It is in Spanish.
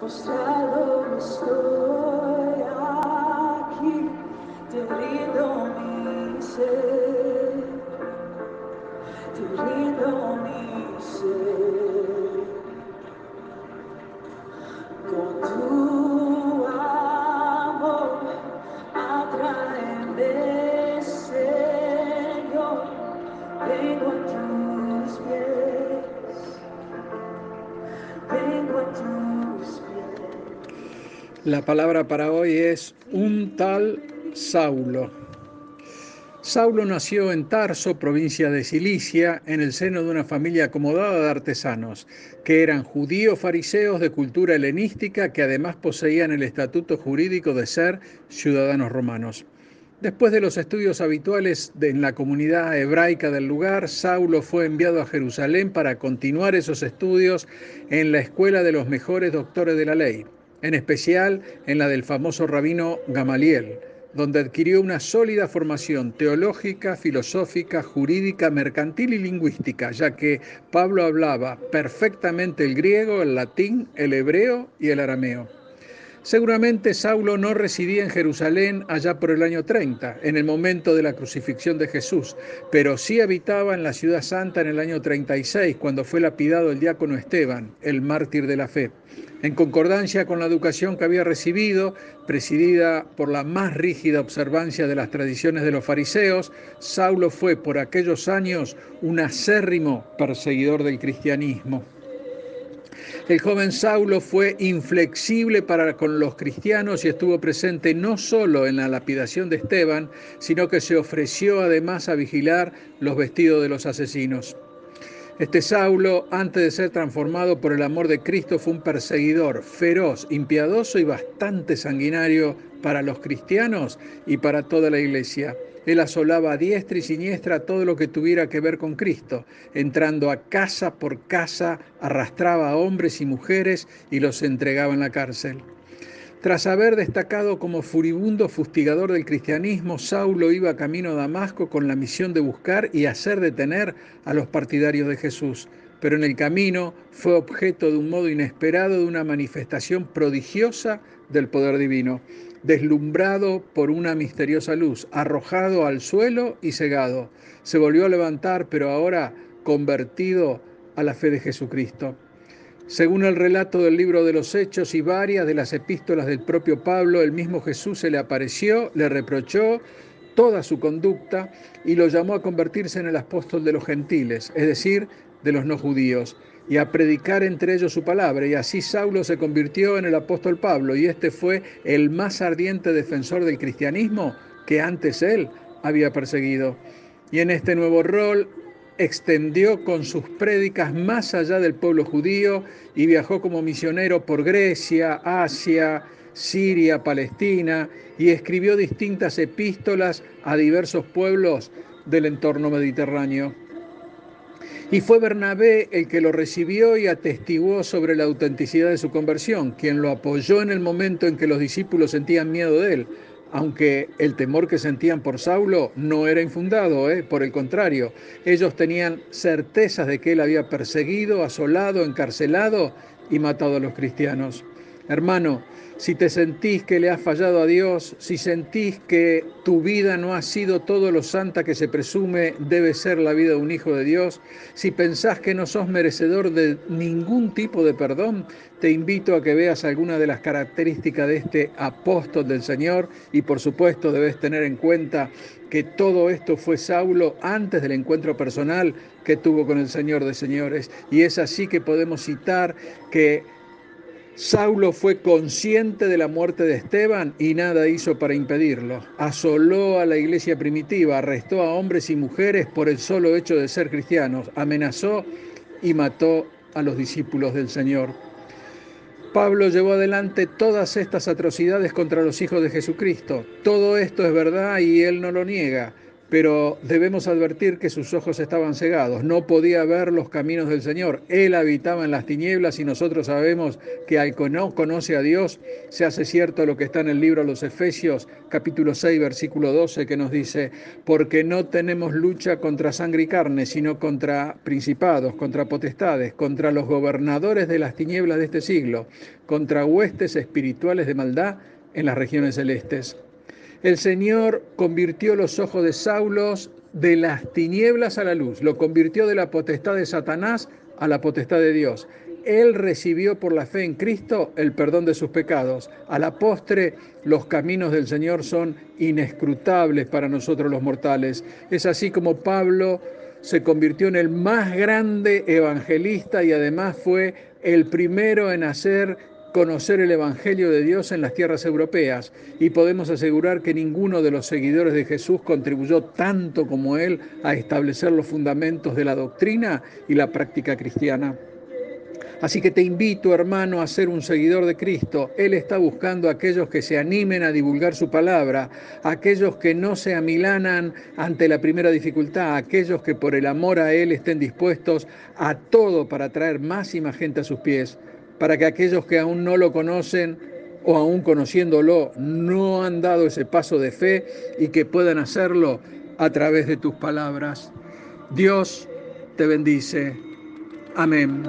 Postrado estoy aquí, te rindo mi ser, te rindo mi ser. Con tu amor, atráeme, Señor, vengo a tus pies, vengo a tus pies. La palabra para hoy es un tal Saulo. Saulo nació en Tarso, provincia de Cilicia, en el seno de una familia acomodada de artesanos, que eran judíos fariseos de cultura helenística que además poseían el estatuto jurídico de ser ciudadanos romanos. Después de los estudios habituales en la comunidad hebraica del lugar, Saulo fue enviado a Jerusalén para continuar esos estudios en la escuela de los mejores doctores de la ley, en especial en la del famoso rabino Gamaliel, donde adquirió una sólida formación teológica, filosófica, jurídica, mercantil y lingüística, ya que Pablo hablaba perfectamente el griego, el latín, el hebreo y el arameo. Seguramente Saulo no residía en Jerusalén allá por el año 30, en el momento de la crucifixión de Jesús, pero sí habitaba en la ciudad santa en el año 36, cuando fue lapidado el diácono Esteban, el mártir de la fe. En concordancia con la educación que había recibido, presidida por la más rígida observancia de las tradiciones de los fariseos, Saulo fue por aquellos años un acérrimo perseguidor del cristianismo. El joven Saulo fue inflexible para con los cristianos y estuvo presente no solo en la lapidación de Esteban, sino que se ofreció además a vigilar los vestidos de los asesinos. Este Saulo, antes de ser transformado por el amor de Cristo, fue un perseguidor feroz, impiadoso y bastante sanguinario para los cristianos y para toda la iglesia. Él asolaba a diestra y siniestra todo lo que tuviera que ver con Cristo, entrando a casa por casa, arrastraba a hombres y mujeres y los entregaba en la cárcel. Tras haber destacado como furibundo fustigador del cristianismo, Saulo iba camino a Damasco con la misión de buscar y hacer detener a los partidarios de Jesús. Pero en el camino fue objeto de un modo inesperado de una manifestación prodigiosa del poder divino. Deslumbrado por una misteriosa luz, arrojado al suelo y cegado. Se volvió a levantar, pero ahora convertido a la fe de Jesucristo. Según el relato del libro de los Hechos y varias de las epístolas del propio Pablo, el mismo Jesús se le apareció, le reprochó toda su conducta y lo llamó a convertirse en el apóstol de los gentiles, es decir, de los no judíos, y a predicar entre ellos su palabra. Y así Saulo se convirtió en el apóstol Pablo, y este fue el más ardiente defensor del cristianismo que antes él había perseguido. Y en este nuevo rol extendió con sus prédicas más allá del pueblo judío y viajó como misionero por Grecia, Asia, Siria, Palestina y escribió distintas epístolas a diversos pueblos del entorno mediterráneo. Y fue Bernabé el que lo recibió y atestiguó sobre la autenticidad de su conversión, quien lo apoyó en el momento en que los discípulos sentían miedo de él, aunque el temor que sentían por Saulo no era infundado, por el contrario, ellos tenían certezas de que él había perseguido, asolado, encarcelado y matado a los cristianos. Hermano, si te sentís que le has fallado a Dios, si sentís que tu vida no ha sido todo lo santa que se presume debe ser la vida de un hijo de Dios, si pensás que no sos merecedor de ningún tipo de perdón, te invito a que veas algunas de las características de este apóstol del Señor y por supuesto debes tener en cuenta que todo esto fue Saulo antes del encuentro personal que tuvo con el Señor de señores. Y es así que podemos citar que Saulo fue consciente de la muerte de Esteban y nada hizo para impedirlo. Asoló a la iglesia primitiva, arrestó a hombres y mujeres por el solo hecho de ser cristianos, amenazó y mató a los discípulos del Señor. Pablo llevó adelante todas estas atrocidades contra los hijos de Jesucristo. Todo esto es verdad y él no lo niega. pero debemos advertir que sus ojos estaban cegados, no podía ver los caminos del Señor. Él habitaba en las tinieblas y nosotros sabemos que al que no conoce a Dios se hace cierto lo que está en el libro de los Efesios, capítulo 6, versículo 12, que nos dice, porque no tenemos lucha contra sangre y carne, sino contra principados, contra potestades, contra los gobernadores de las tinieblas de este siglo, contra huestes espirituales de maldad en las regiones celestes. El Señor convirtió los ojos de Saulo de las tinieblas a la luz, lo convirtió de la potestad de Satanás a la potestad de Dios. Él recibió por la fe en Cristo el perdón de sus pecados. A la postre, los caminos del Señor son inescrutables para nosotros los mortales. Es así como Pablo se convirtió en el más grande evangelista y además fue el primero en conocer el Evangelio de Dios en las tierras europeas, y podemos asegurar que ninguno de los seguidores de Jesús contribuyó tanto como él a establecer los fundamentos de la doctrina y la práctica cristiana. Así que te invito, hermano, a ser un seguidor de Cristo. Él está buscando a aquellos que se animen a divulgar su palabra, a aquellos que no se amilanan ante la primera dificultad, a aquellos que por el amor a Él estén dispuestos a todo para traer más y más gente a sus pies, para que aquellos que aún no lo conocen o aún conociéndolo no han dado ese paso de fe y que puedan hacerlo a través de tus palabras. Dios te bendice. Amén.